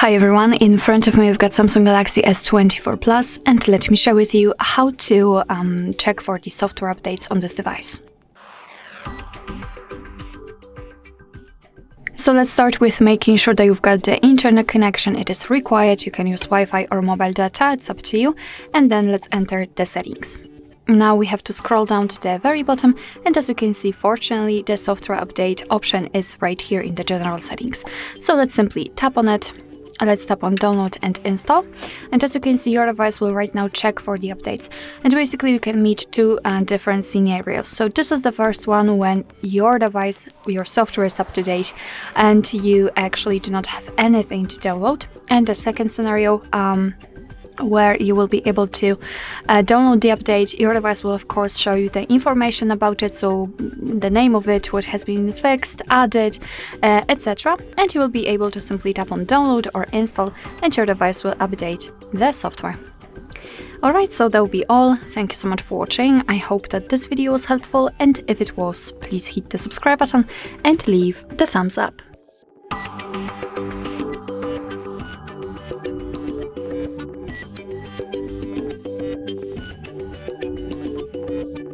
Hi everyone, in front of me we've got Samsung Galaxy S24 Plus, and let me share with you how to check for the software updates on this device. So let's start with making sure that you've got the internet connection. It is required. You can use Wi-Fi or mobile data, it's up to you. And then let's enter the settings. Now we have to scroll down to the very bottom, and as you can see, fortunately, the software update option is right here in the general settings. So let's simply tap on it. Let's tap on download and install, and as you can see, your device will right now check for the updates, and basically you can meet two different scenarios. So this is the first one, when your device, your software is up to date and you actually do not have anything to download, and the second scenario where you will be able to download the update. Your device will of course show you the information about it, so the name of it, what has been fixed, added, etc. And you will be able to simply tap on download or install, and your device will update the software. Alright, so that will be all. Thank you so much for watching. I hope that this video was helpful, and if it was, please hit the subscribe button and leave the thumbs up.